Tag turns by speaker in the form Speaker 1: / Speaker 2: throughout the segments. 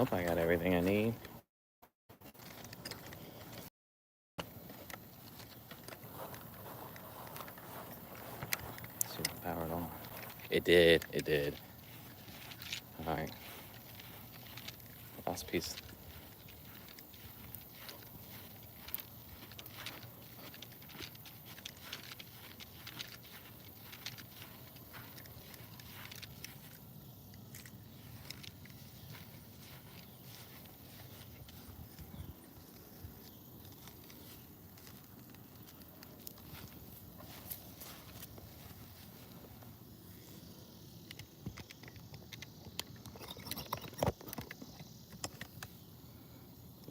Speaker 1: hope I got everything I need. Let's see if it powered on. It did. It did. All right. Last piece.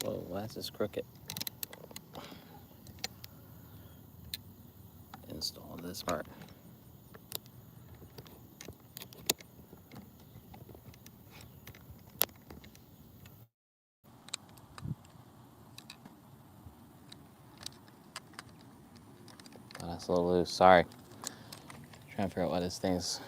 Speaker 1: Whoa, why is this crooked? Install this part. Oh, that's a little loose. Sorry. Trying to figure out why this thing's.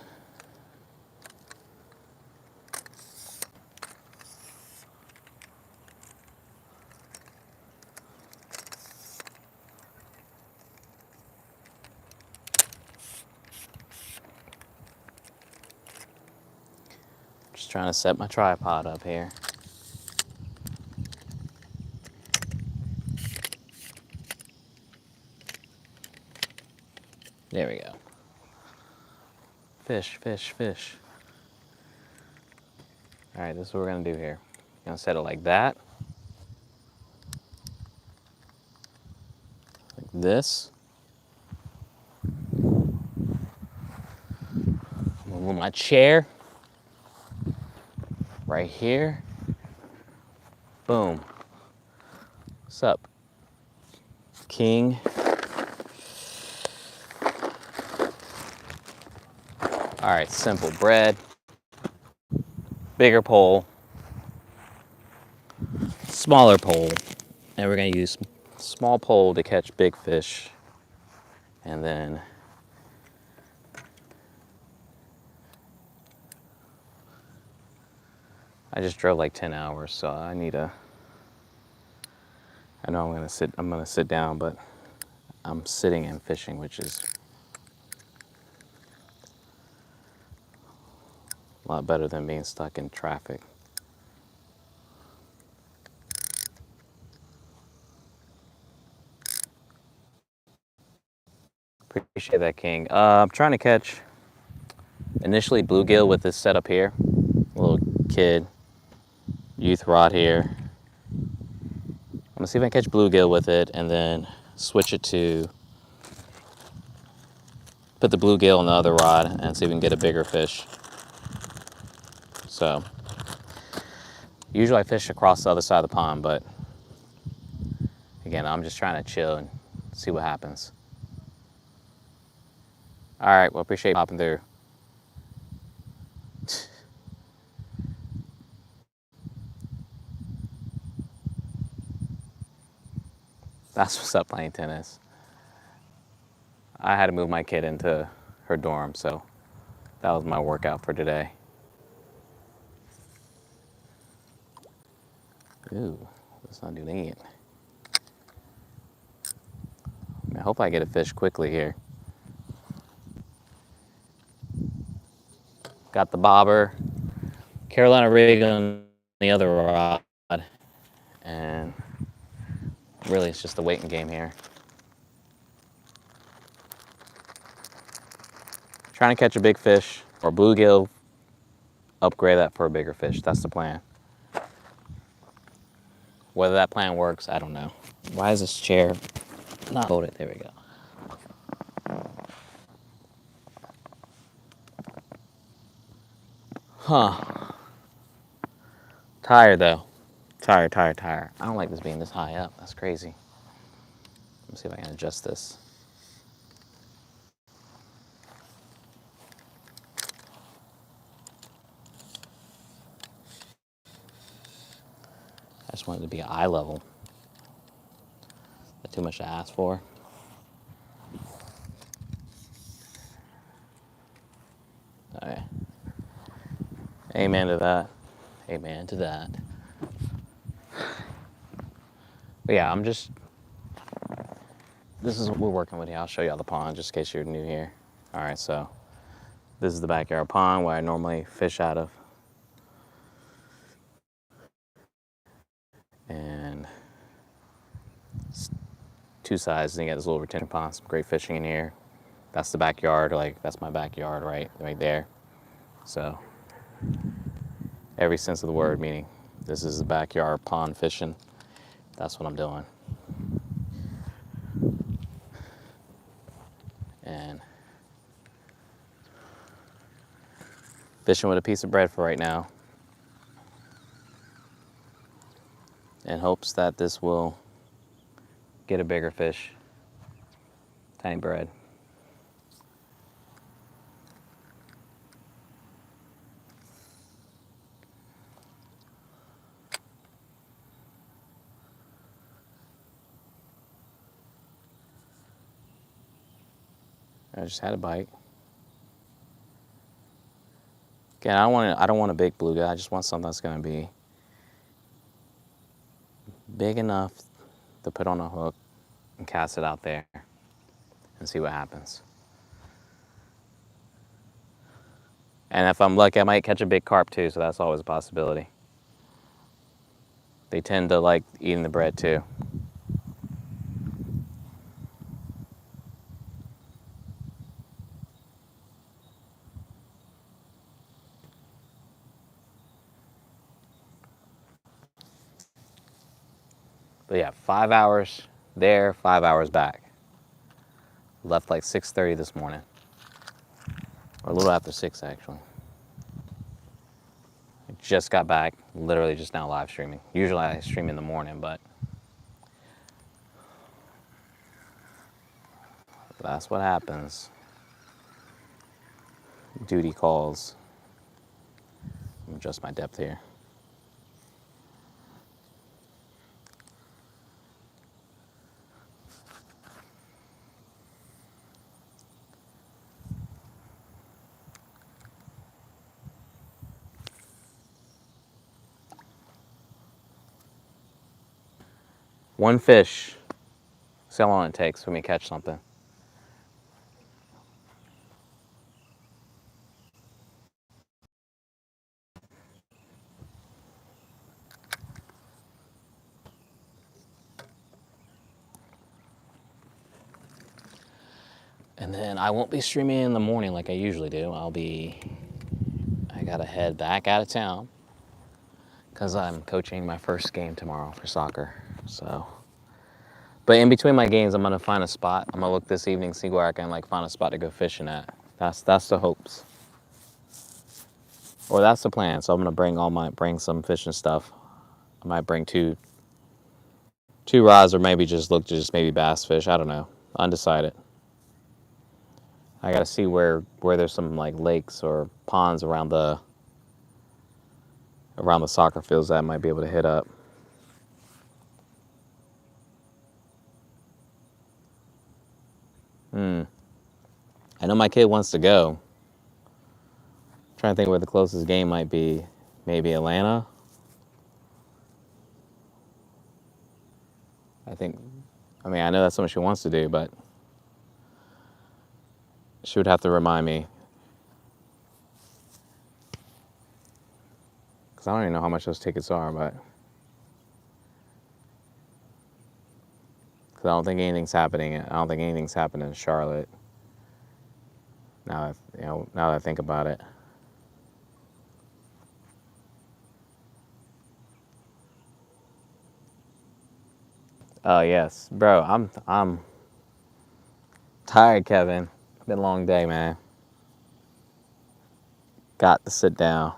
Speaker 1: Just trying to set my tripod up here. There we go. Fish, fish, fish. All right, this is what we're gonna do here. Gonna set it like that. Like this. I'm gonna move my chair right here. Boom. What's up, King? All right, simple bread, bigger pole, smaller pole, and we're gonna use small pole to catch big fish, and then I just drove like 10 hours, so I need a. I know I'm gonna sit down, but I'm sitting and fishing, which is a lot better than being stuck in traffic. Appreciate that, King. I'm trying to catch initially bluegill with this setup here. A little kid, youth rod here. I'm gonna see if I can catch bluegill with it and then switch it to put the bluegill on the other rod and see if we can get a bigger fish. So usually I fish across the other side of the pond, but again, I'm just trying to chill and see what happens. All right, well, appreciate you popping through. That's what's up, playing tennis. I had to move my kid into her dorm, so that was my workout for today. Ooh, let's not do that. I hope I get a fish quickly here. Got the bobber, Carolina rig on the other rod, and really it's just a waiting game here. Trying to catch a big fish or bluegill, upgrade that for a bigger fish. That's the plan. Whether that plan works, I don't know. Why is this chair not folded? There we go. Huh. Tired though. Tired. I don't like this being this high up. That's crazy. Let me see if I can adjust this. I just want it to be eye level. Is that too much to ask for? All right. Amen to that. Amen to that. But yeah, this is what we're working with here. I'll show you all the pond just in case you're new here. All right, so this is the backyard pond where I normally fish out of. And it's two sides, and you got this little retention pond, some great fishing in here. That's the backyard, like that's my backyard right there. So every sense of the word, meaning this is the backyard pond fishing. That's what I'm doing. And fishing with a piece of bread for right now. In hopes that this will get a bigger fish. Tiny bread. I just had a bite. Again, I don't want a big bluegill. I just want something that's going to be big enough to put on a hook and cast it out there and see what happens. And if I'm lucky, I might catch a big carp too, so that's always a possibility. They tend to like eating the bread too. But yeah, 5 hours there, 5 hours back. Left like 6:30 this morning. Or a little after 6 actually. I just got back, literally just now live streaming. Usually I stream in the morning, but that's what happens. Duty calls. Adjust my depth here. One fish. See how long it takes for me to catch something. And then I won't be streaming in the morning like I usually do. I gotta head back out of town because I'm coaching my first game tomorrow for soccer. So, but in between my games, I'm gonna find a spot. I'm gonna look this evening, see where I can like find a spot to go fishing at. That's the hopes, or that's the plan. So I'm gonna bring some fishing stuff. I might bring two rods, or maybe just maybe bass fish. I don't know. Undecided. I gotta see where there's some like lakes or ponds around the soccer fields that I might be able to hit up. I know my kid wants to go. I'm trying to think where the closest game might be. Maybe Atlanta. I mean, I know that's something she wants to do, but she would have to remind me. Because I don't even know how much those tickets are, but. Because I don't think anything's happening. I don't think anything's happening in Charlotte. Now that I think about it. Oh yes, bro. I'm tired, Kevin. Been a long day, man. Got to sit down.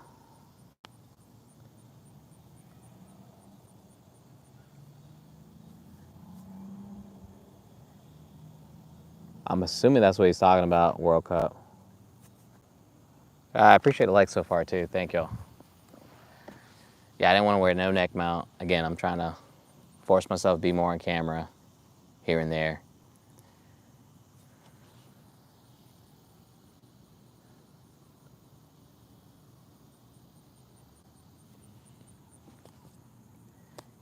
Speaker 1: I'm assuming that's what he's talking about, World Cup. I appreciate the likes so far too. Thank y'all. Yeah, I didn't want to wear no neck mount. Again, I'm trying to force myself to be more on camera here and there.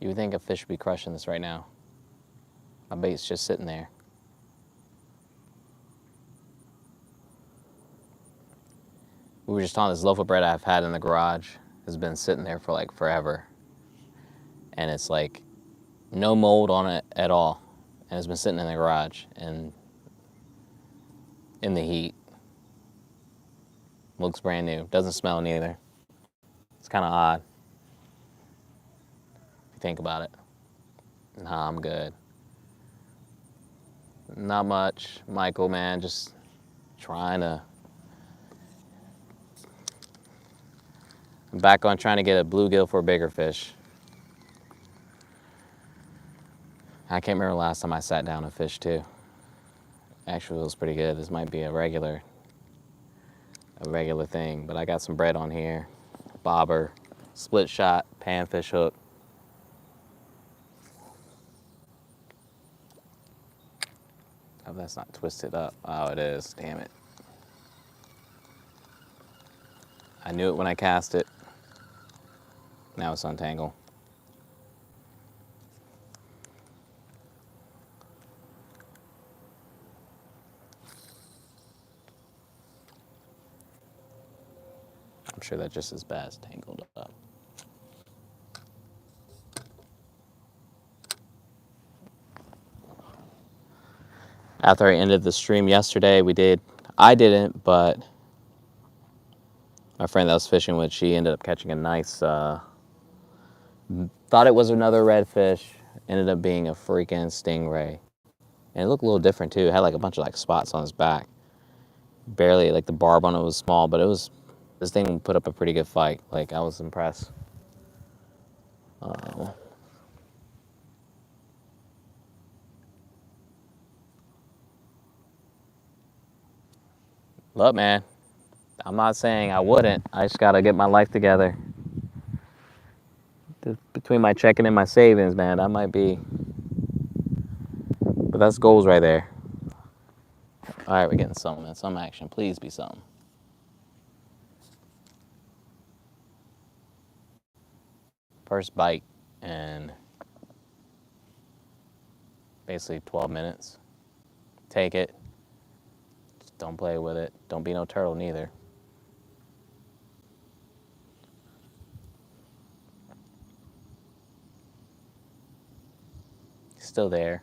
Speaker 1: You would think a fish would be crushing this right now. My bait's just sitting there. We were just on this loaf of bread I've had in the garage. Has been sitting there for like forever. And it's like no mold on it at all. And it's been sitting in the garage and in the heat. Looks brand new. Doesn't smell neither. It's kind of odd if you think about it. Nah, I'm good. Not much, Michael, man. Just trying to. I'm back on trying to get a bluegill for a bigger fish. I can't remember the last time I sat down and fished too. Actually, it was pretty good. This might be a regular thing, but I got some bread on here. Bobber, split shot, panfish hook. Oh, that's not twisted up. Oh, it is. Damn it. I knew it when I cast it. Now it's untangled. I'm sure that just as bad as tangled up. After I ended the stream yesterday, I didn't, but my friend that I was fishing with, she ended up catching a nice, thought it was another redfish, ended up being a freaking stingray. And it looked a little different too. It had like a bunch of like spots on his back. Barely, like the barb on it was small, but this thing put up a pretty good fight. Like I was impressed. Look, man, I'm not saying I wouldn't. I just gotta get my life together. Between my checking and my savings, man, that might be. But that's goals right there. All right, we're getting something, some action. Please be something. First bite and basically 12 minutes. Take it. Just don't play with it. Don't be no turtle neither. Still there.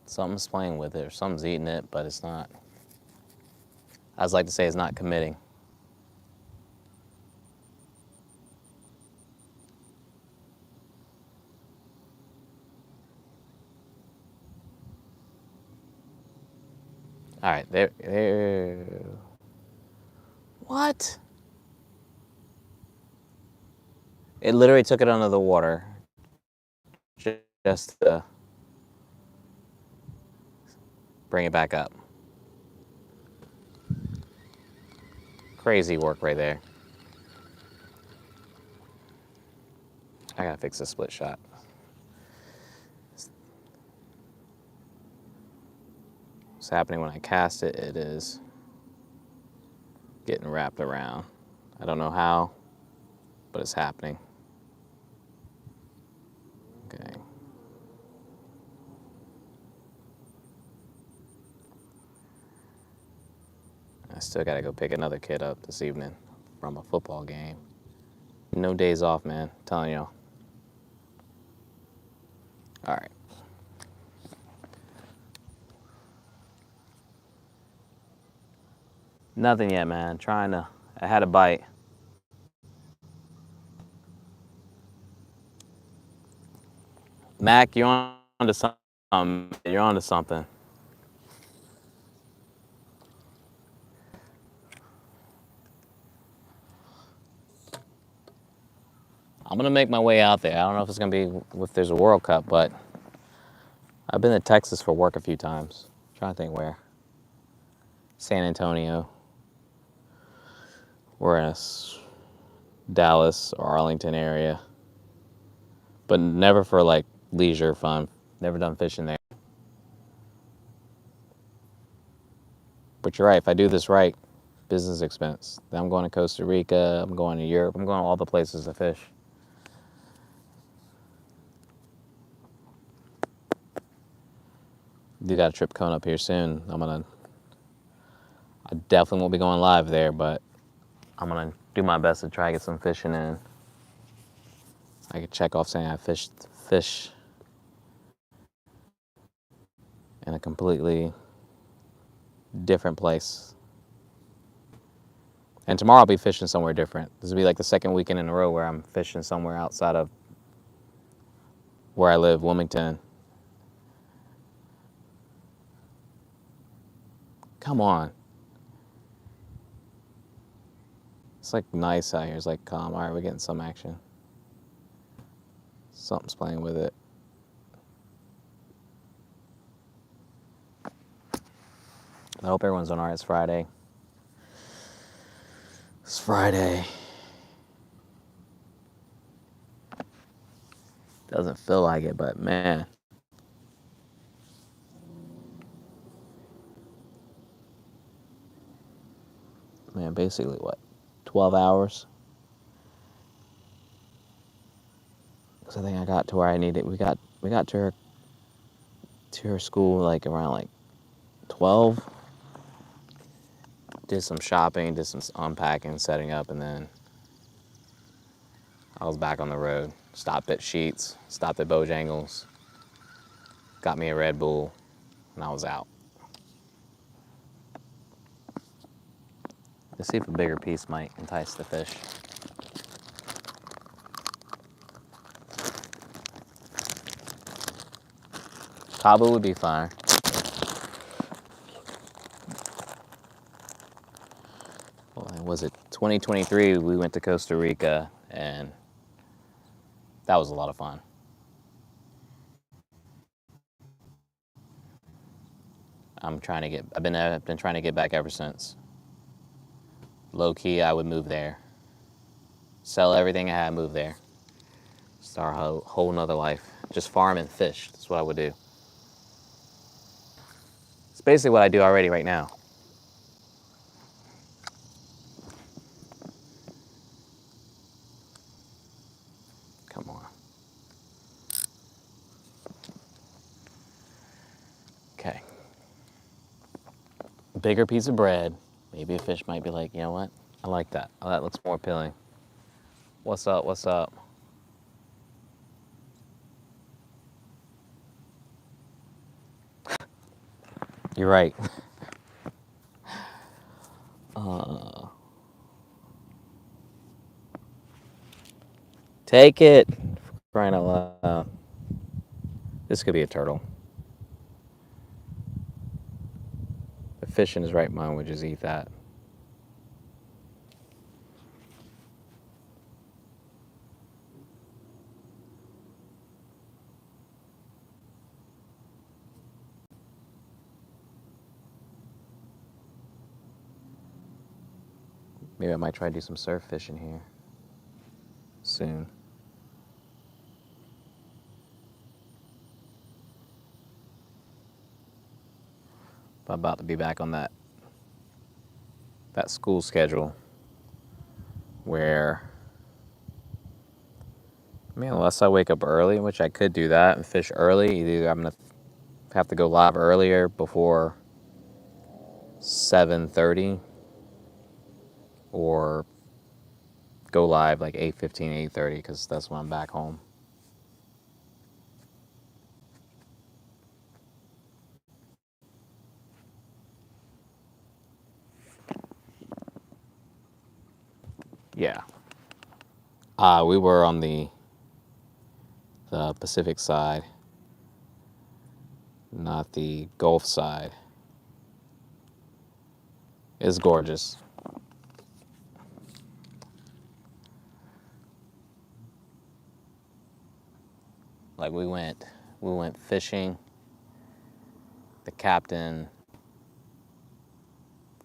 Speaker 1: Something's playing with it or something's eating it, but it's not. I just like to say it's not committing. All right, there. What? It literally took it under the water just to bring it back up. Crazy work right there. I gotta fix the split shot. What's happening when I cast it, it is getting wrapped around. I don't know how, but it's happening. Okay. I still gotta go pick another kid up this evening from a football game. No days off, man. I'm telling y'all. All right. Nothing yet, man. I had a bite. Mac, you're on to something. You're on to something. I'm gonna make my way out there. I don't know if it's gonna be if there's a World Cup, but I've been to Texas for work a few times. I'm trying to think where. San Antonio. We're in Dallas or Arlington area, but never for like leisure fun. Never done fishing there. But you're right, if I do this right, business expense. Then I'm going to Costa Rica, I'm going to Europe, I'm going to all the places to fish. Do got a trip coming up here soon. I definitely won't be going live there, but I'm gonna do my best to try to get some fishing in. I could check off saying I fished fish in a completely different place. And tomorrow I'll be fishing somewhere different. This will be like the second weekend in a row where I'm fishing somewhere outside of where I live, Wilmington. Come on. It's like nice out here. It's like calm. All right, we're getting some action. Something's playing with it. I hope everyone's on all right. It's Friday. It's Friday. Doesn't feel like it, but man. Man, basically what? 12 hours? Because I think I got to where I needed. We got to her school like around like 12. Did some shopping, did some unpacking, setting up, and then I was back on the road. Stopped at Sheets, stopped at Bojangles, got me a Red Bull, and I was out. Let's see if a bigger piece might entice the fish. Cabo would be fine. Well, was it 2023? We went to Costa Rica, and that was a lot of fun. I've been trying to get back ever since. Low key, I would move there. Sell everything I had, move there. Start a whole nother life. Just farm and fish. That's what I would do. It's basically what I do already right now. Come on. Okay. Bigger piece of bread. Maybe a fish might be like, you know what? I like that. Oh, that looks more appealing. What's up? What's up? You're right. Take it. For crying out loud. This could be a turtle. The fish in his right mind would just eat that. Maybe I might try to do some surf fishing here soon. But I'm about to be back on that school schedule where, I mean, unless I wake up early, which I could do that and fish early, either I'm gonna have to go live earlier before 7:30 or go live like 8:15, 8:30 because that's when I'm back home. Yeah. We were on the Pacific side, not the Gulf side. It's gorgeous. Like we went fishing. The captain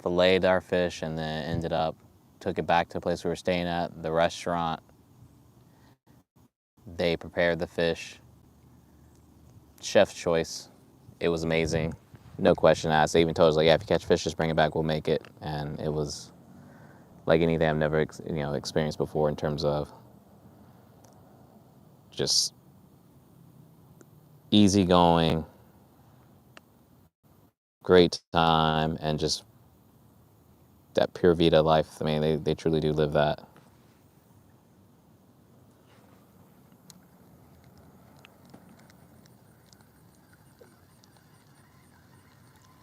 Speaker 1: filleted our fish and then took it back to the place we were staying at, the restaurant. They prepared the fish. Chef's choice. It was amazing. no question asked. They even told us like, yeah, if you catch fish, just bring it back. We'll make it. And it was like anything I've never experienced before in terms of just easygoing, great time, and just that pure Vita life. I mean, they truly do live that.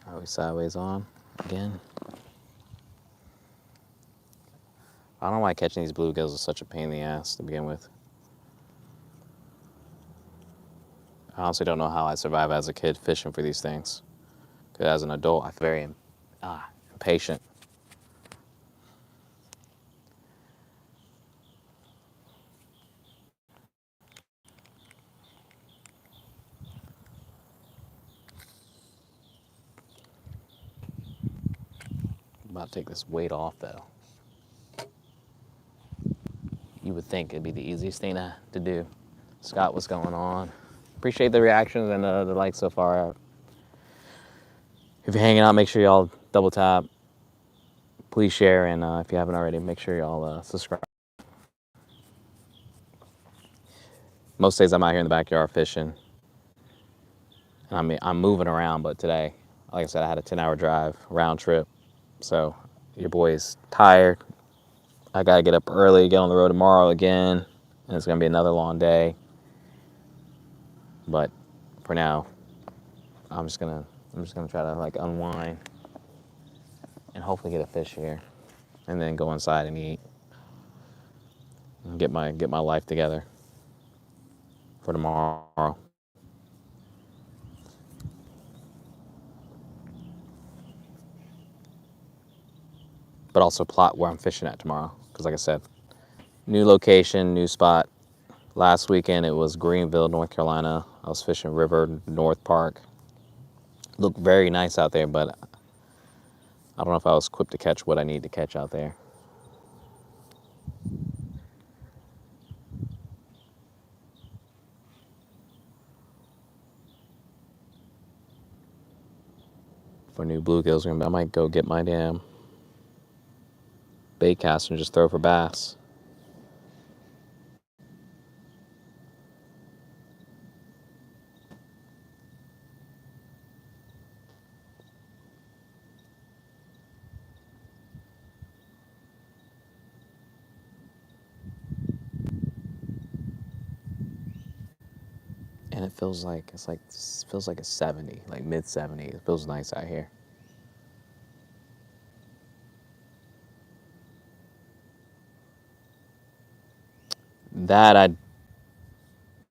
Speaker 1: Are we sideways on again? I don't know why catching these bluegills is such a pain in the ass to begin with. I honestly don't know how I survived as a kid fishing for these things. Because as an adult, I'm very impatient. I'm about to take this weight off though. You would think it'd be the easiest thing to do. Scott, what's going on? Appreciate the reactions and the likes so far. If you're hanging out, make sure y'all double tap. Please share, and if you haven't already, make sure y'all subscribe. Most days I'm out here in the backyard fishing. I'm moving around, but today, like I said, I had a 10-hour drive, round trip. So your boy's tired. I gotta get up early, get on the road tomorrow again, and it's gonna be another long day. But for now, I'm just gonna try to like unwind and hopefully get a fish here, and then go inside and eat and get my life together for tomorrow. But also plot where I'm fishing at tomorrow, because like I said, new location, new spot. Last weekend it was Greenville, North Carolina. I was fishing River North Park. Looked very nice out there, but I don't know if I was equipped to catch what I need to catch out there. For new bluegills, I might go get my damn bait caster and just throw for bass. And it feels like a 70, like mid 70s. It feels nice out here. That I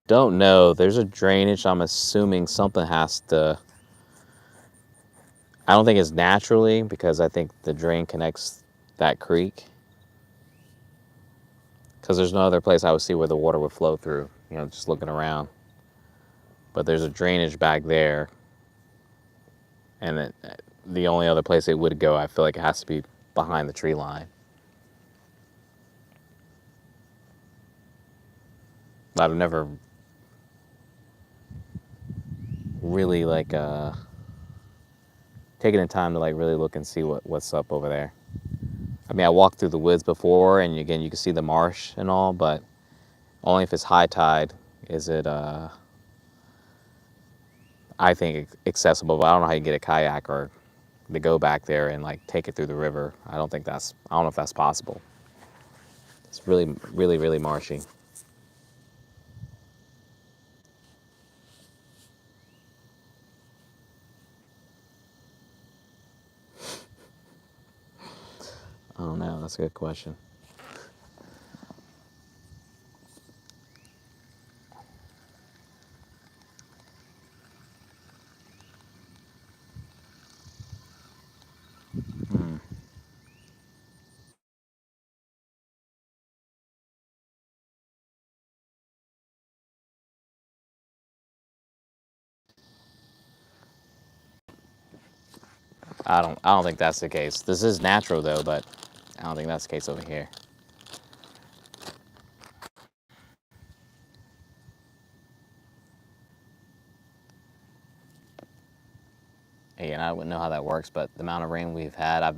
Speaker 1: don't know. There's a drainage. I'm assuming something has to. I don't think it's naturally, because I think the drain connects that creek. Because there's no other place I would see where the water would flow through, just looking around. But there's a drainage back there. And the only other place it would go, I feel like it has to be behind the tree line. I've never really taking the time to like really look and see what's up over there. I mean, I walked through the woods before, and again, you can see the marsh and all, but only if it's high tide is it, I think, accessible. But I don't know how you get a kayak or to go back there and like take it through the river. I don't know if that's possible. It's really, really, really marshy. I don't know. That's a good question. I don't think that's the case. This is natural though, but I don't think that's the case over here. And I wouldn't know how that works, but the amount of rain we've had, I've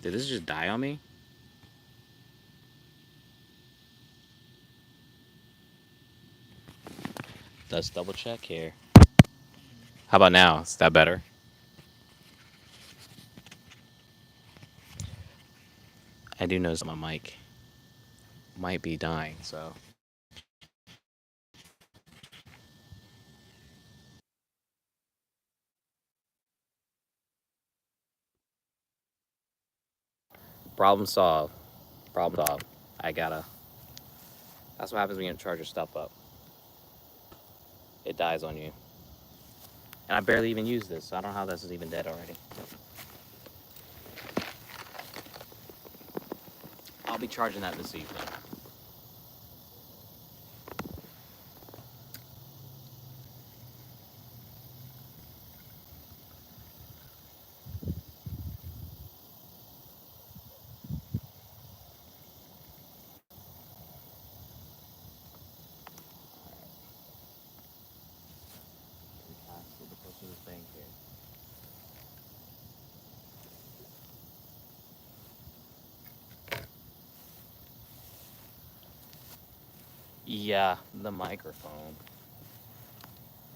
Speaker 1: did this just die on me? Let's double check here. How about now? Is that better? I do notice my mic might be dying, so problem solved. Problem solved. I gotta. That's what happens when you charge your stuff up. It dies on you. And I barely even use this, so I don't know how this is even dead already. I'll be charging that this evening. Yeah, the microphone.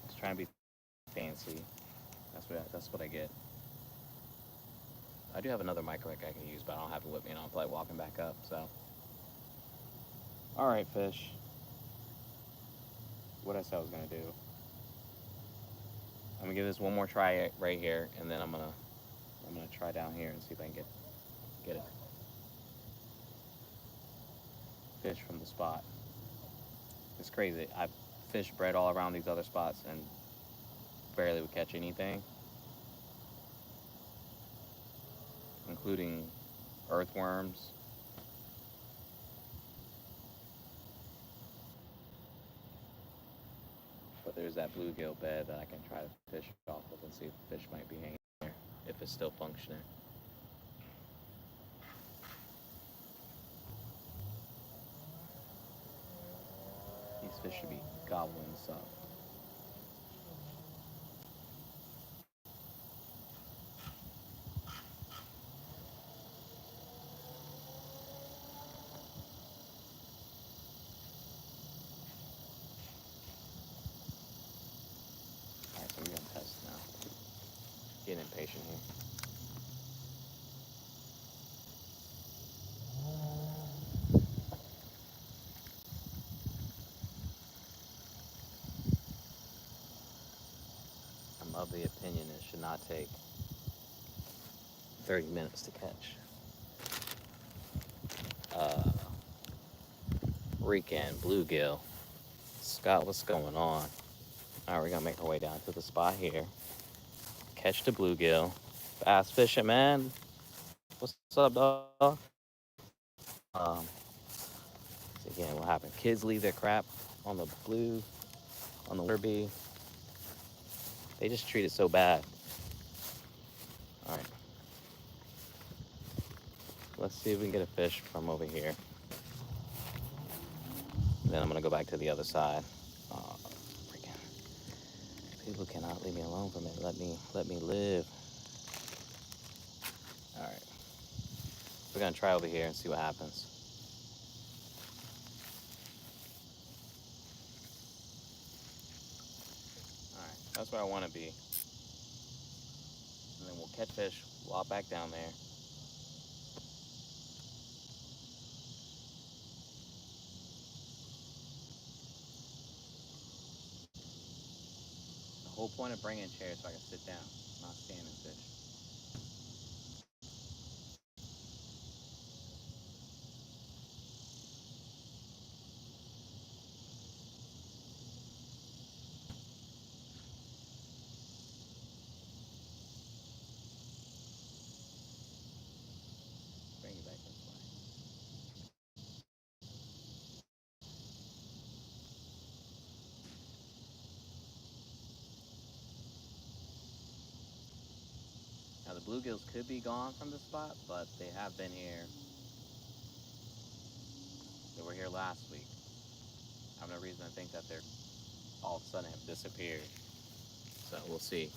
Speaker 1: It's trying to be fancy. That's what I get. I do have another mic rack I can use, but I don't have it with me, and I'm probably walking back up. So, all right, fish. What I said I was gonna do. I'm gonna give this one more try right here, and then I'm gonna try down here and see if I can get a fish from the spot. It's crazy. I've fished bred all around these other spots and barely would catch anything, including earthworms. But there's that bluegill bed that I can try to fish off of and see if the fish might be hanging there, if it's still functioning. These fish should be gobbling this up. Alright, so we're gonna test now. Getting impatient here. I'm of the opinion it should not take 30 minutes to catch. Uh, Weekend bluegill. Scott, what's going on? Alright, we're gonna make our way down to the spot here. Catch the bluegill. Bass fishing, man. What's up, dog? Um, so again, what happened? Kids leave their crap on the on the Wurby. They just treat it so bad. All right, let's see if we can get a fish from over here. Then I'm gonna go back to the other side. Freaking People cannot leave me alone for a minute. Let me live. All right. We're gonna try over here and see what happens. All right, that's where I want to be. And then we'll catch fish, walk back down there. The whole point of bringing chairs so I can sit down, not stand and fish. Bring you back this way. Now the bluegills could be gone from this spot, but they have been here. They were here last week. I have no reason to think that they're all of a sudden have disappeared. So we'll see.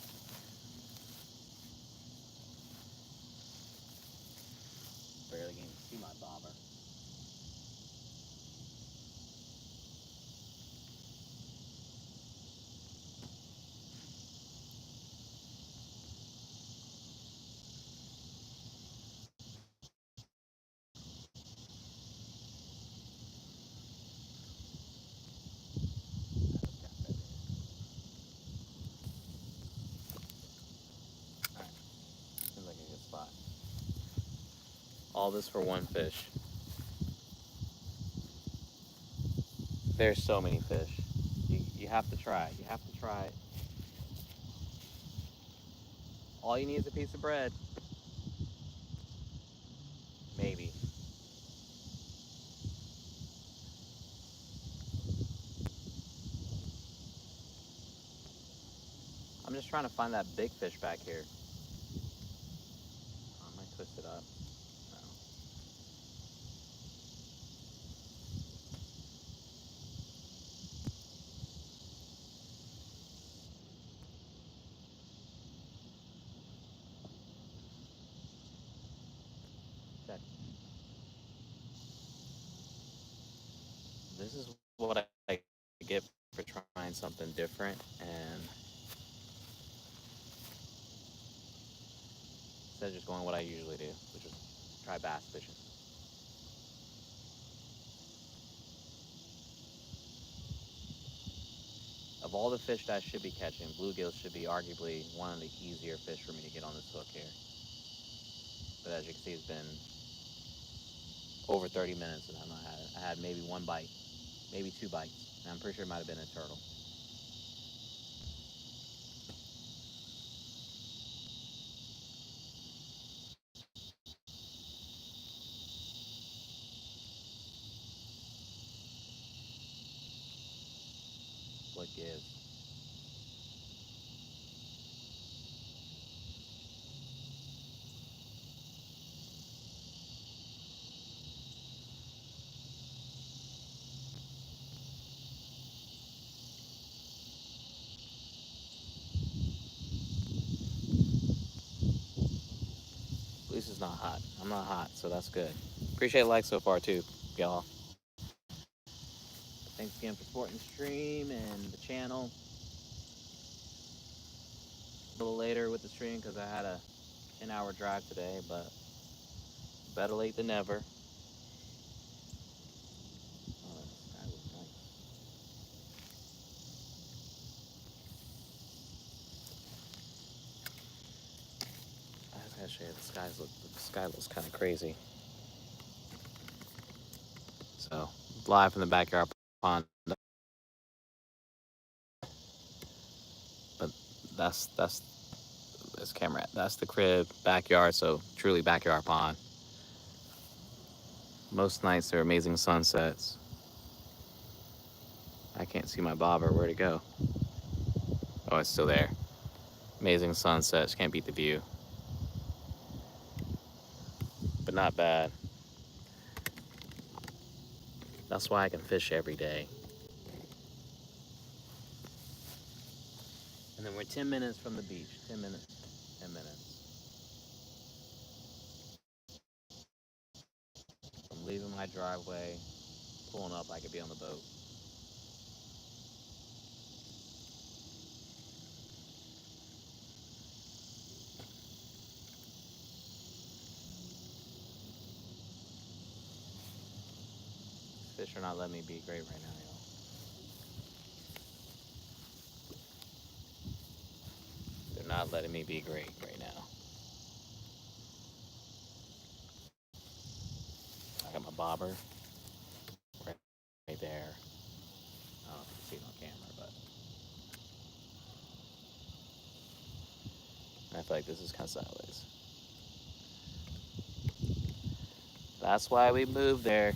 Speaker 1: Barely can see my bobber. Alright, seems like a good spot. All this for one fish. There's so many fish. You have to try it. You have to try it. All you need is a piece of bread. Maybe. I'm just trying to find that big fish back here. Oh, I might twist it up. No. Check. This is what I get for trying something different, and instead of just going what I usually do, which is try bass fishing. Of all the fish that I should be catching, bluegills should be arguably one of the easier fish for me to get on this hook here. But as you can see, it's been over 30 minutes and I've not had it. I had maybe one bite, maybe two bites, and I'm pretty sure it might have been a turtle. What gives? At least it's not hot. I'm not hot, so that's good. Appreciate a like so far too, y'all. Thanks again for supporting the stream and the channel. A little later with the stream because I had a 10-hour drive today, but better late than never. Oh, that looks nice. I just gotta show you the sky looks kind of crazy. So live from the backyard pond, but that's this camera. That's the crib backyard. So truly backyard pond. Most nights there are amazing sunsets. I can't see my bobber. Where'd it go? Oh, it's still there. Amazing sunsets. Can't beat the view. But not bad. That's why I can fish every day. And then we're 10 minutes from the beach. 10 minutes. 10 minutes. From leaving my driveway, pulling up, I could be on the boat. Fish are not letting me be great right now, y'all. They're not letting me be great right now. I got my bobber right there. I don't know if you can see it on camera, but I feel like this is kind of sideways. That's why we moved there.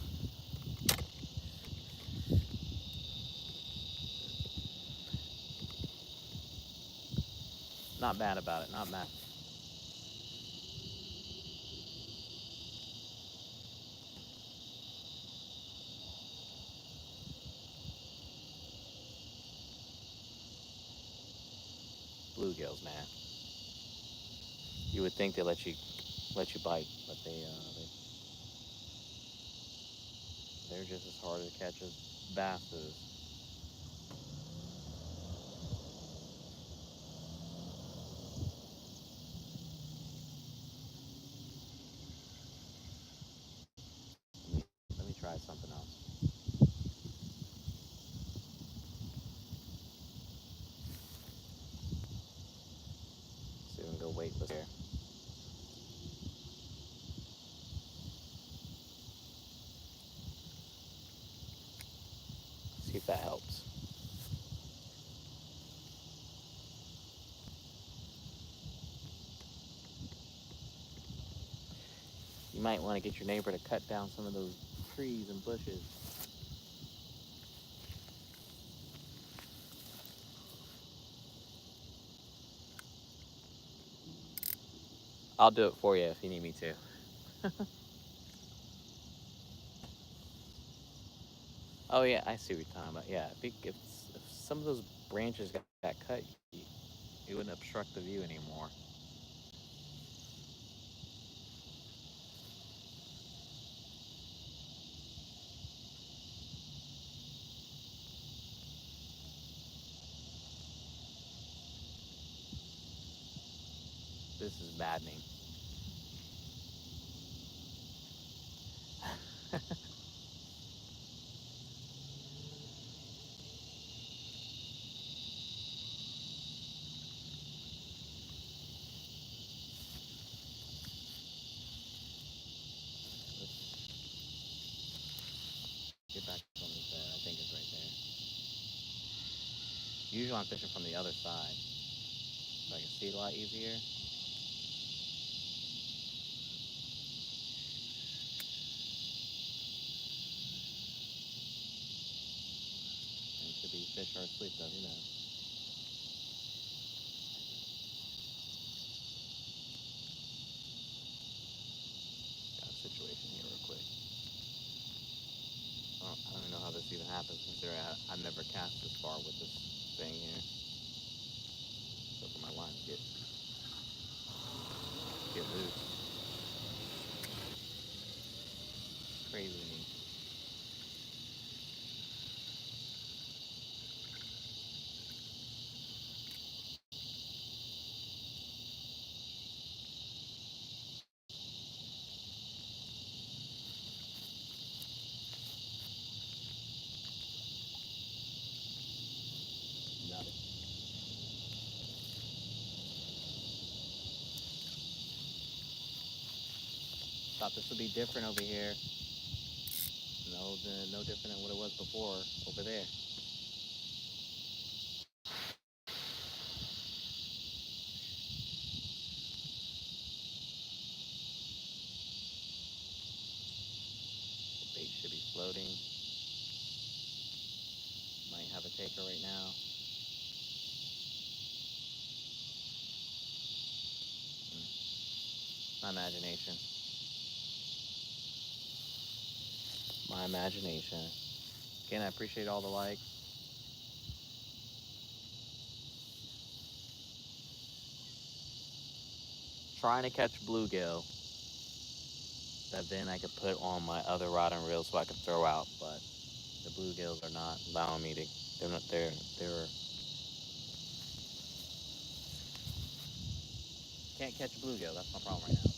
Speaker 1: Not mad about it. Not mad. Bluegills, man. You would think they let you bite, but they're just as hard to catch as bass is. Let me try something else. See if we can go weightless here. See if that helps. You might want to get your neighbor to cut down some of those trees and bushes. I'll do it for you if you need me to. Oh yeah, I see what you're talking about. Yeah, if some of those branches got cut, it wouldn't obstruct the view anymore. This is maddening. Let's get back on this bed. I think it's right there. Usually I'm fishing from the other side, so I can see it a lot easier. And it could be fish are asleep though, who knows? Got a situation here real quick. I don't even know how this even happens considering I've never cast this far with this thing here. So for my lines get loose. Crazy to me. Nothing. Thought this would be different over here. No different than what it was before over there. The bait should be floating. Might have a taker right now. My imagination. My imagination. Again, I appreciate all the likes. trying to catch bluegill that then I could put on my other rod and reel so I could throw out, but the bluegills are not allowing me to. They're not there. They're can't catch a bluegill. That's my problem right now.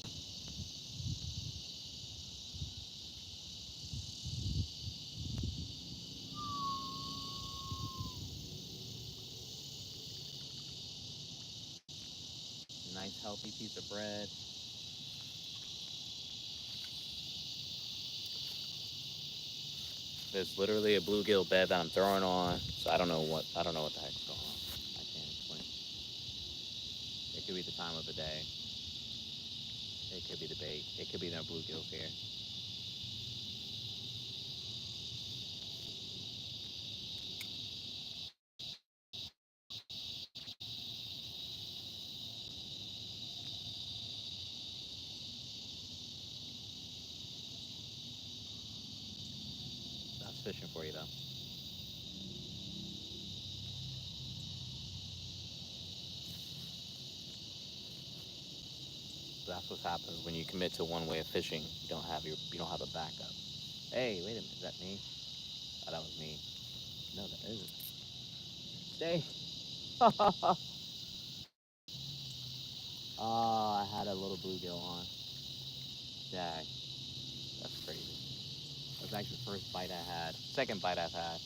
Speaker 1: Nice healthy piece of bread. There's literally a bluegill bed that I'm throwing on, so I don't know what the heck's going on. I can't explain. It could be the time of the day. It could be the bait. It could be no bluegills here. That's fishing for you though. That's what happens when you commit to one way of fishing. You don't have a backup. Hey, wait a minute, is that me? Oh, that was me. No, that isn't. Stay. Oh, I had a little bluegill on. Dang, that's crazy. That was actually the first bite I had. Second bite I've had.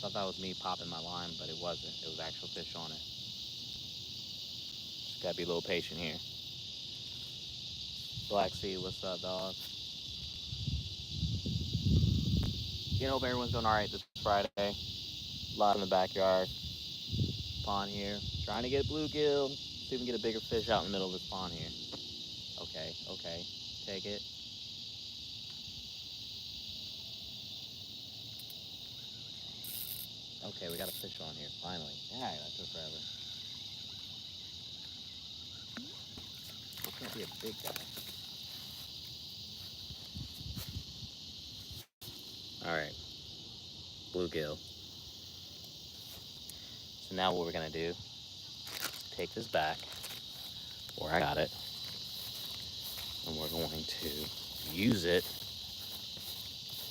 Speaker 1: Thought that was me popping my line, but it wasn't. It was actual fish on it. Just gotta be a little patient here. Black Sea, what's up, dog? You know, hope everyone's doing all right this Friday. A lot in the backyard. Pond here. Trying to get a bluegill. See if we can get a bigger fish out in the middle of this pond here. Okay, okay. Take it. Okay, we got a fish on here, finally. Yeah, that took forever. It can't be a big guy. Alright, bluegill. So now what we're gonna do, take this back where I got it, and we're going to use it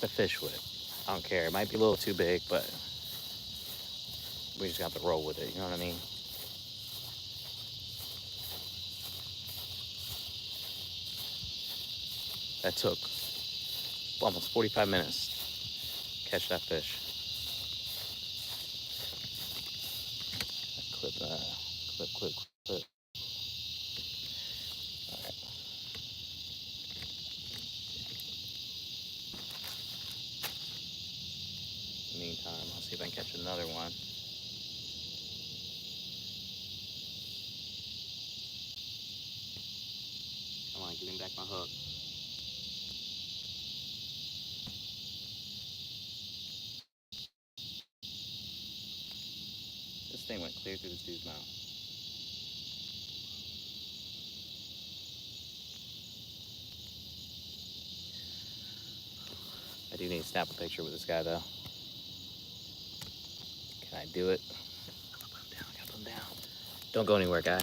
Speaker 1: to fish with. I don't care, it might be a little too big, but we just have to roll with it, you know what I mean? That took almost 45 minutes to catch that fish. Clip, clip. Alright. In the meantime, I'll see if I can catch another one. Come on, give me back my hook. This thing went clear through this dude's mouth. I do need to snap a picture with this guy though. Can I do it? Put him down, gotta put him down. Don't go anywhere, guy.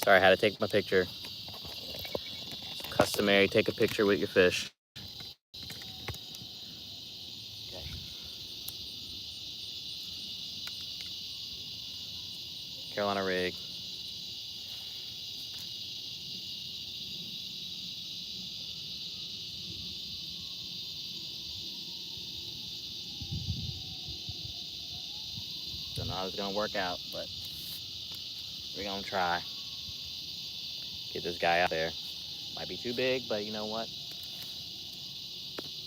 Speaker 1: Sorry, I had to take my picture. It's customary, take a picture with your fish. Okay. Carolina rig. Don't know how it's gonna work out, but we're gonna try. Get this guy out there. Might be too big, but you know what?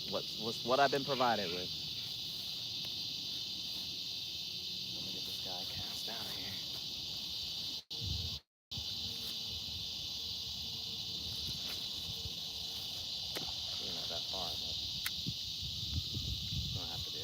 Speaker 1: What's what I've been provided with. Let me get this guy cast down here. You're not that far, but gonna have to do.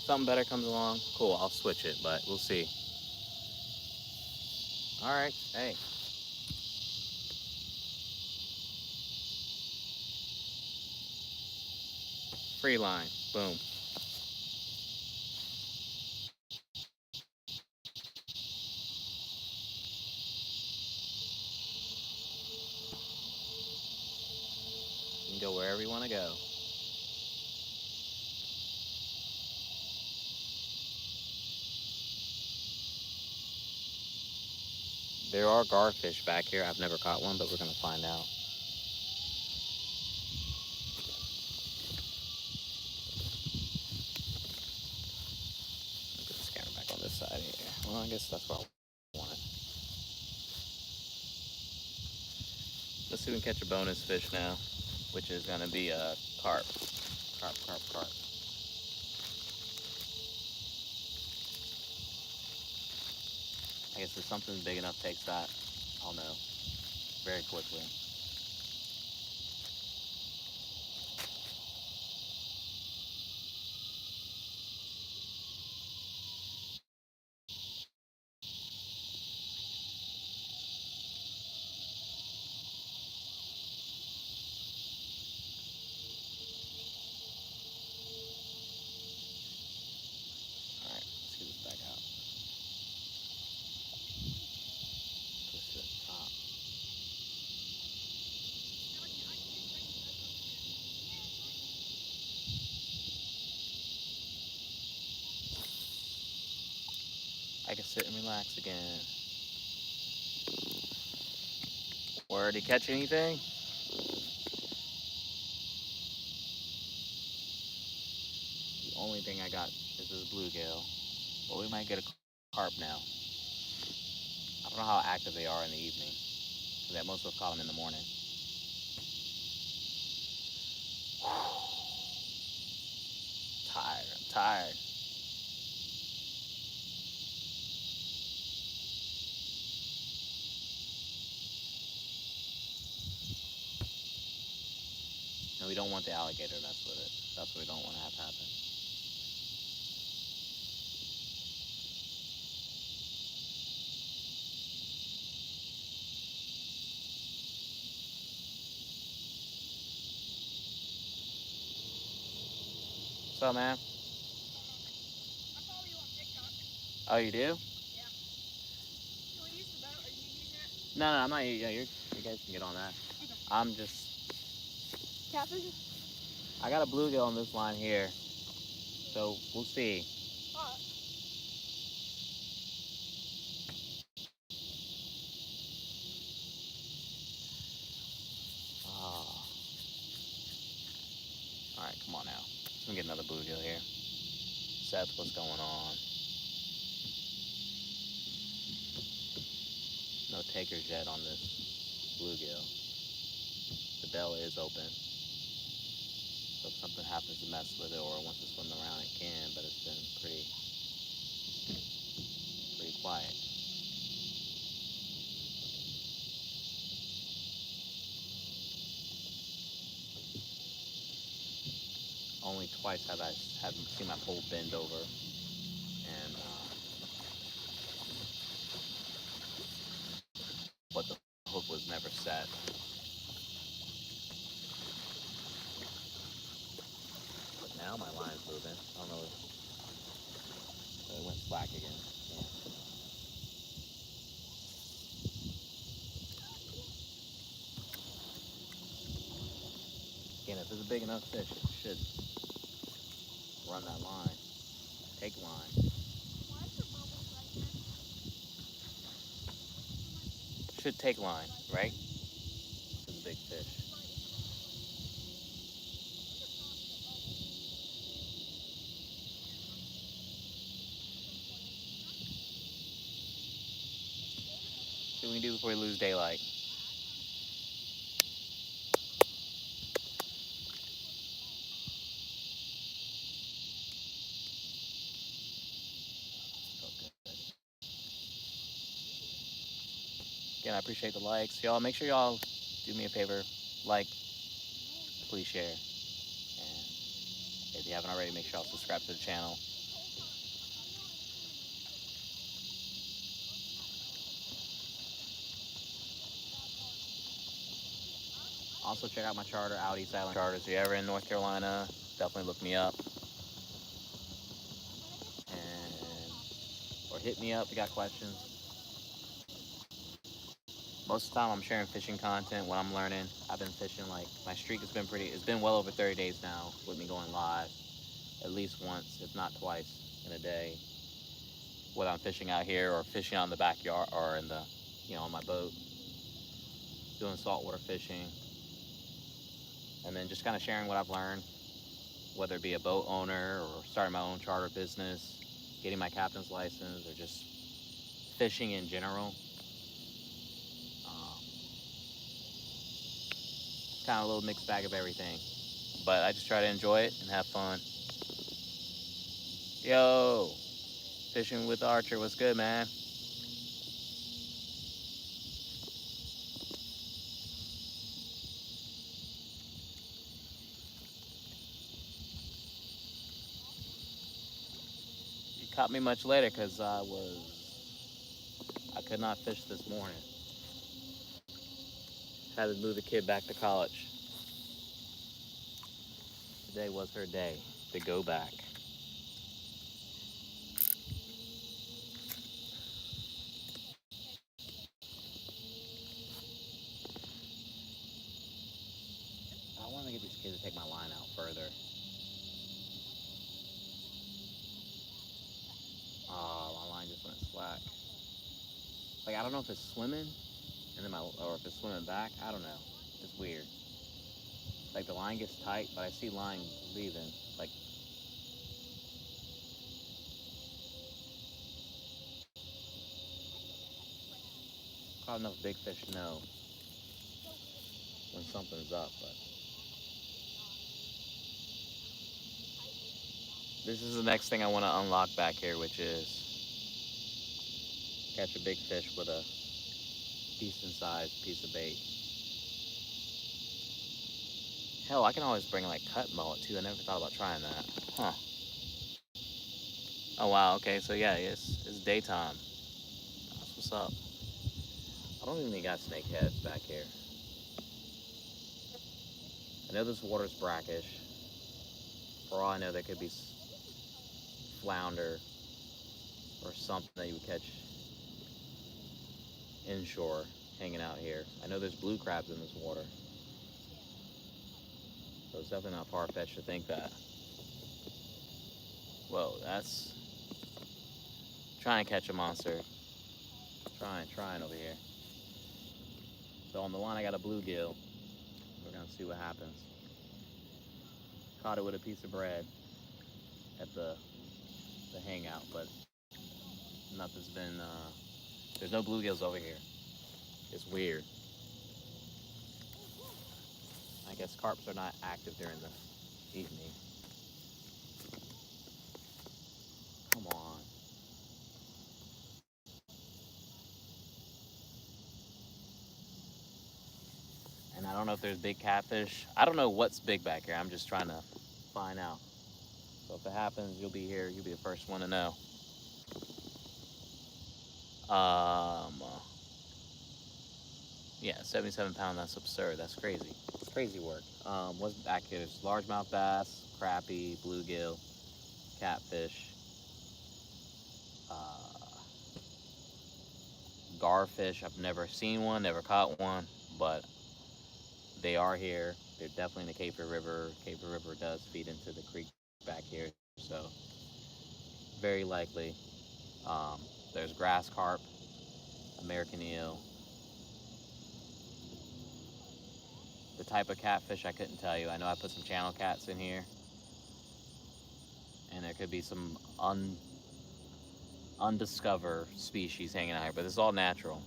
Speaker 1: something better comes along, cool, I'll switch it, but we'll see. All right, hey. Free line, boom. You can go wherever you want to go. There are garfish back here. I've never caught one, but we're gonna find out. Put this camera back on this side here. Well, I guess that's what I wanted. Let's see if we can catch a bonus fish now, which is gonna be a carp. Carp, carp, carp. I guess if something big enough takes that, I'll know very quickly. All right, let's get this back out. Push it at the top. I can sit and relax again. Where did he catch anything? The only thing I got is this bluegill. But we might get a carp now. I don't know how active they are in the evening. Because most of us caught them in the morning. Tired. I'm tired. And we don't want the alligator to mess with it. That's what we don't want to have happen. What's up, man?
Speaker 2: I follow you on TikTok.
Speaker 1: Oh, you do?
Speaker 2: Yeah. You want to use the boat? Are you using it?
Speaker 1: No, I'm not. Yeah, you guys can get on that.
Speaker 2: Okay.
Speaker 1: I'm just.
Speaker 2: Catfish?
Speaker 1: I got a bluegill on this line here. So we'll see.
Speaker 2: Hot.
Speaker 1: Oh. All right, come on now. Let me get another bluegill here. Seth, what's going on? No takers yet on this bluegill. The bell is open. So if something happens to mess with it or wants to swim around, it can, but it's been pretty quiet. Only twice have I haven't seen my pole bend over, and but the hook was never set. But now my line's moving. I don't know if it went slack again. Yeah. Again, if it's a big enough fish, it should run that line. Take line.
Speaker 2: Why is there bubbles right here?
Speaker 1: Should take line, right? It's a big fish. What do we do before we lose daylight? Again, I appreciate the likes. Y'all, make sure y'all do me a favor. Like, please share. And if you haven't already, make sure y'all subscribe to the channel. Also check out my charter, Out East Island Charters. If you're ever in North Carolina, definitely look me up. And, or hit me up if you got questions. Most of the time I'm sharing fishing content, what I'm learning. I've been fishing, like, my streak has been it's been well over 30 days now with me going live at least once, if not twice in a day. Whether I'm fishing out here or fishing out in the backyard or in the, on my boat, doing saltwater fishing. And then just kind of sharing what I've learned, whether it be a boat owner or starting my own charter business, getting my captain's license, or just fishing in general. Kind of a little mixed bag of everything. But I just try to enjoy it and have fun. Yo, fishing with Archer, what's good, man? You caught me much later because I could not fish this morning. Had to move the kid back to college. Today was her day to go back. I want to get these kids to take my line out further. Oh, my line just went slack. Like, I don't know if it's swimming and then or if it's swimming back. I don't know. It's weird. Like, the line gets tight, but I see line leaving. Like, caught enough big fish to know when something's up, but this is the next thing I want to unlock back here, which is catch a big fish with a decent sized piece of bait. Hell, I can always bring like cut mullet too. I never thought about trying that. Huh. Oh wow, okay, so yeah, it's daytime. That's what's up. I don't even got snake heads back here. I know this water's brackish. For all I know, there could be flounder or something that you would catch inshore hanging out here. I know there's blue crabs in this water. So it's definitely not far-fetched to think that. Whoa, that's trying to catch a monster. Trying over here. So on the line I got a bluegill. We're gonna see what happens. Caught it with a piece of bread at the hangout, but nothing's been there's no bluegills over here. It's weird. I guess carps are not active during the evening. Come on. And I don't know if there's big catfish. I don't know what's big back here. I'm just trying to find out. So if it happens, you'll be here. You'll be the first one to know. Yeah, 77 pound. That's absurd. That's crazy. It's crazy work. What's back here? There's largemouth bass, crappie, bluegill, catfish, uh, garfish. I've never seen one, never caught one, but they are here. They're definitely in the Cape Fear River. Cape Fear River does feed into the creek back here, so very likely. There's grass carp, American eel. The type of catfish I couldn't tell you. I know I put some channel cats in here, and there could be some undiscovered species hanging out here, but it's all natural,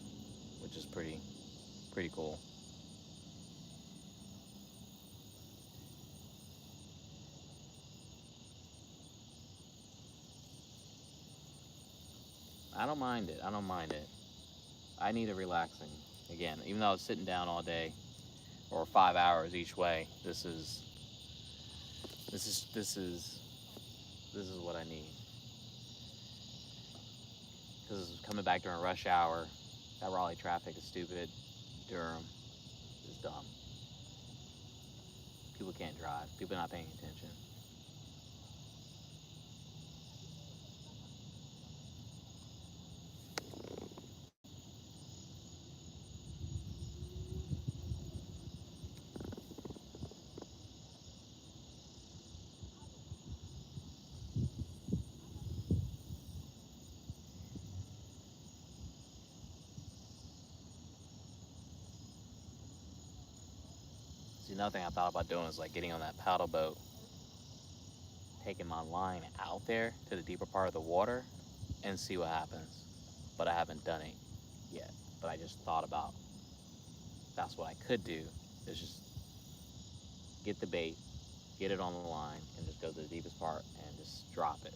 Speaker 1: which is pretty cool. I don't mind it. I don't mind it. I need a relaxing. Again, even though I was sitting down all day or 5 hours each way, this is what I need. Because coming back during rush hour, that Raleigh traffic is stupid. Durham is dumb. People can't drive. People not paying attention. See, another thing I thought about doing is like getting on that paddle boat, taking my line out there to the deeper part of the water, and see what happens. But I haven't done it yet. But I just thought about that's what I could do. Is just get the bait, get it on the line, and just go to the deepest part and just drop it.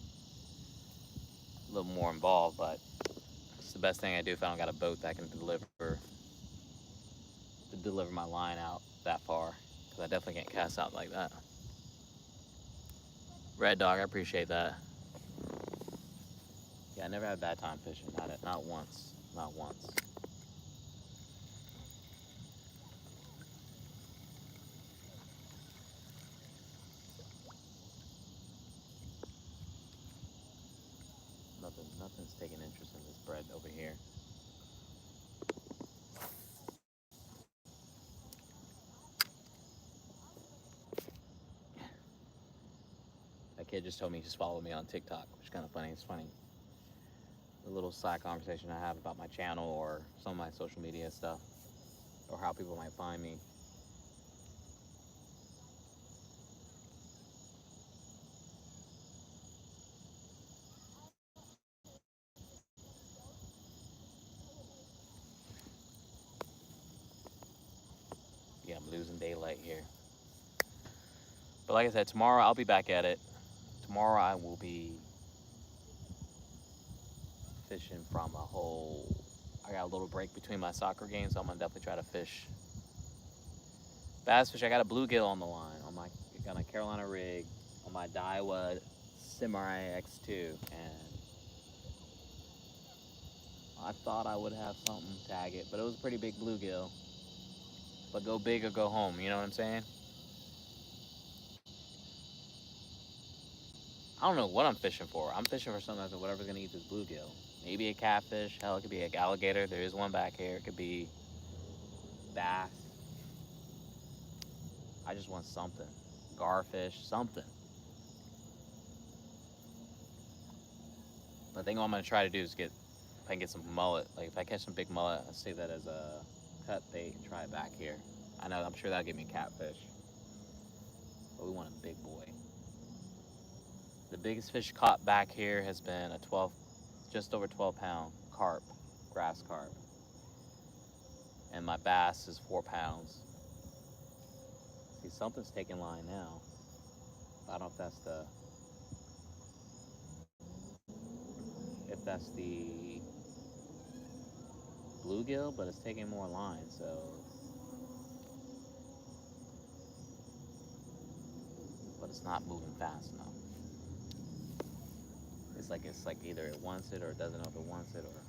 Speaker 1: A little more involved, but it's the best thing I do if I don't got a boat that can deliver my line out that far. Because I definitely can't cast out like that. Red Dog, I appreciate that. Yeah, I never had a bad time fishing. Not once. Not once. Nothing's taking interest in this bread over here. That kid just told me he's followed me on TikTok, which is kind of funny. It's funny. A little side conversation I have about my channel or some of my social media stuff, or how people might find me. Yeah, I'm losing daylight here. But like I said, tomorrow I'll be back at it. Tomorrow I will be fishing from a whole. I got a little break between my soccer games, so I'm gonna definitely try to fish bass fish. I got a bluegill on the line on my Carolina rig on my Daiwa Samurai X2, and I thought I would have something tag it, but it was a pretty big bluegill. But go big or go home, you know what I'm saying? I don't know what I'm fishing for. I'm fishing for something that's whatever's gonna eat this bluegill. Maybe a catfish. Hell, it could be an alligator. There is one back here. It could be bass. I just want something. Garfish, something. The thing I'm gonna try to do is if I can get some mullet. Like if I catch some big mullet, I'll save that as a cut bait and try it back here. I know I'm sure that'll give me catfish. But we want a big boy. The biggest fish caught back here has been a 12, just over 12-pound carp, grass carp. And my bass is 4 pounds. See, something's taking line now. I don't know if that's the bluegill, but it's taking more line, so. But it's not moving fast enough. It's like either it wants it or it doesn't know if it wants it, or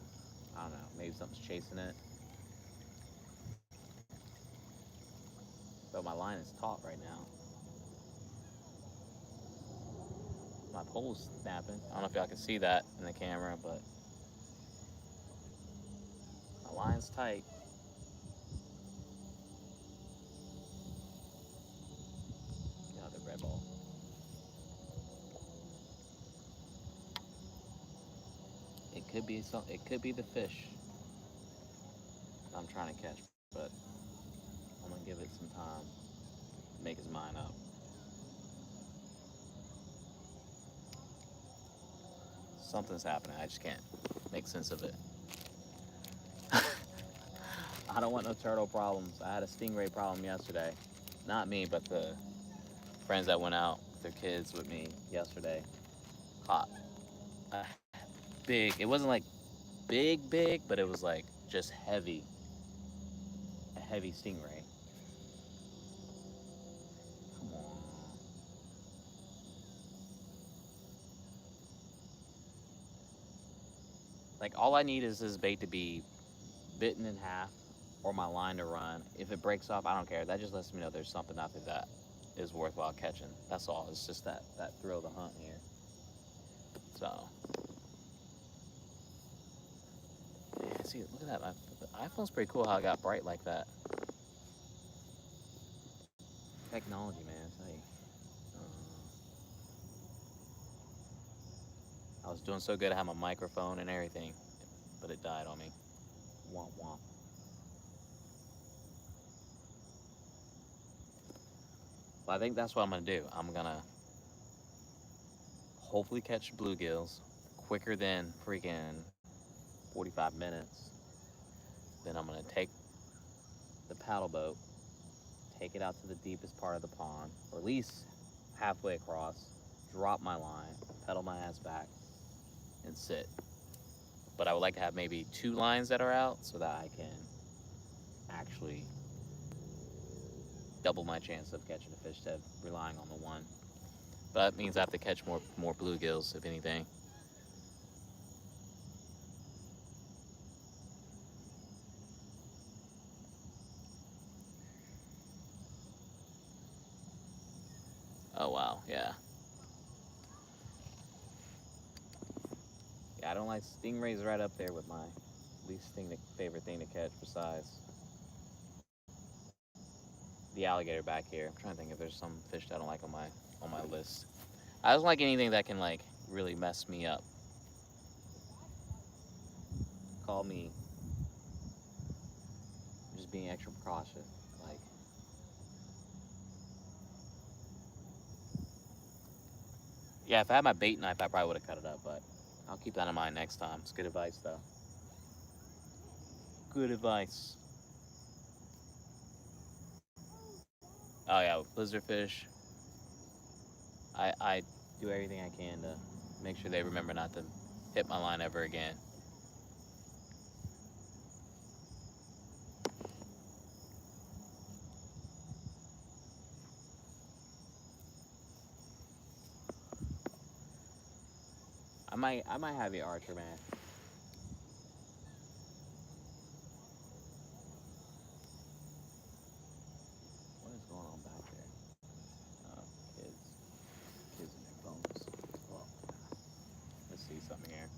Speaker 1: I don't know, maybe something's chasing it. But my line is taut right now. My pole's snapping. I don't know if y'all can see that in the camera, but my line's tight. Another red ball. It could be the fish I'm trying to catch, but I'm gonna give it some time to make his mind up. Something's happening. I just can't make sense of it. I don't want no turtle problems. I had a stingray problem yesterday. Not me, but the friends that went out with their kids with me yesterday caught a big. It wasn't like big, but it was like just heavy. A heavy stingray. Come on. Like all I need is this bait to be bitten in half or my line to run. If it breaks off, I don't care. That just lets me know there's something after that. is worthwhile catching. That's all. It's just that thrill of the hunt here. So, yeah, see, look at that. The iPhone's pretty cool how it got bright like that. Technology, man, I tell you. I was doing so good, I had my microphone and everything, but it died on me. Womp womp. Well, I think that's what I'm gonna do. I'm gonna hopefully catch bluegills quicker than freaking 45 minutes. Then I'm gonna take the paddle boat, take it out to the deepest part of the pond, or at least halfway across, drop my line, pedal my ass back, and sit. But I would like to have maybe 2 lines that are out so that I can actually double my chance of catching a fish instead of relying on the one. But that means I have to catch more bluegills, if anything. Oh wow, yeah. Yeah, I don't like stingrays right up there with my favorite thing to catch besides the alligator back here. I'm trying to think if there's some fish that I don't like on my list. I don't like anything that can like really mess me up. Call me just being extra precautious. Like, yeah, if I had my bait knife, I probably would have cut it up, but I'll keep that in mind next time. It's good advice, though. Good advice. Oh yeah, with lizardfish, I do everything I can to make sure they remember not to hit my line ever again. I might have the archer, man. What is going on back there? Oh, kids and their phones. Well, let's see something here.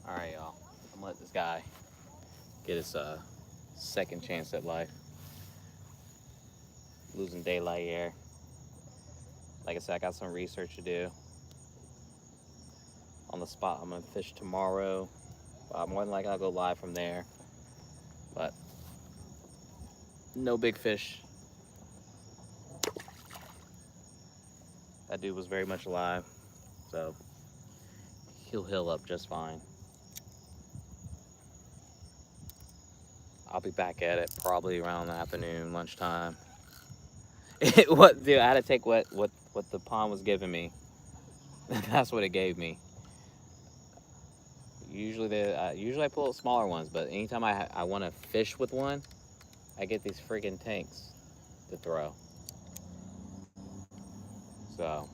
Speaker 1: All right, y'all. I'm gonna let this guy get his second chance at life. Losing daylight here. Like I said, I got some research to do on the spot. I'm gonna fish tomorrow. More than likely, I'll go live from there. But no big fish. That dude was very much alive, so he'll heal up just fine. I'll be back at it probably around the afternoon, lunchtime. What, dude? I had to take what the pond was giving me. That's what it gave me. Usually I pull smaller ones, but anytime I want to fish with one, I get these freaking tanks to throw. So,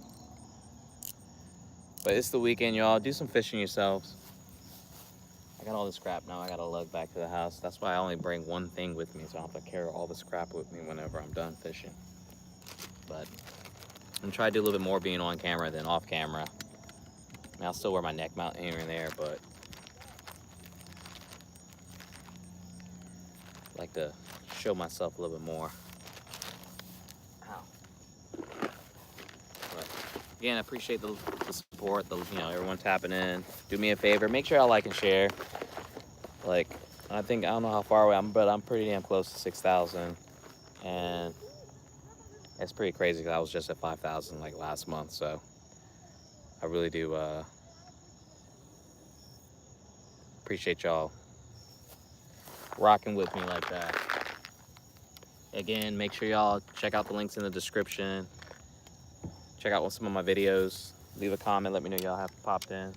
Speaker 1: but it's the weekend, y'all. Do some fishing yourselves. I got all this crap now. I gotta lug back to the house. That's why I only bring one thing with me, so I don't have to carry all this crap with me whenever I'm done fishing. But I'm gonna try to do a little bit more being on camera than off camera. I mean, I'll still wear my neck mount here and there, but I like to show myself a little bit more. Ow. But again, I appreciate the support, everyone tapping in. Do me a favor, make sure y'all like and share. Like, I don't know how far away I'm, but I'm pretty damn close to 6,000. And it's pretty crazy because I was just at 5,000 like last month. So I really do appreciate y'all rocking with me like that. Again, make sure y'all check out the links in the description. check out some of my videos. Leave a comment. Let me know y'all have popped in.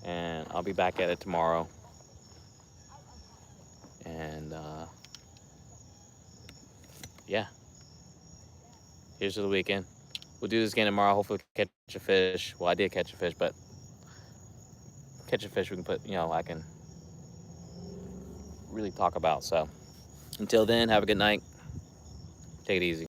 Speaker 1: And I'll be back at it tomorrow. And yeah, here's to the weekend. We'll do this again tomorrow. Hopefully catch a fish. Well, I did catch a fish, but catch a fish we can put, I can really talk about. So until then, have a good night. Take it easy.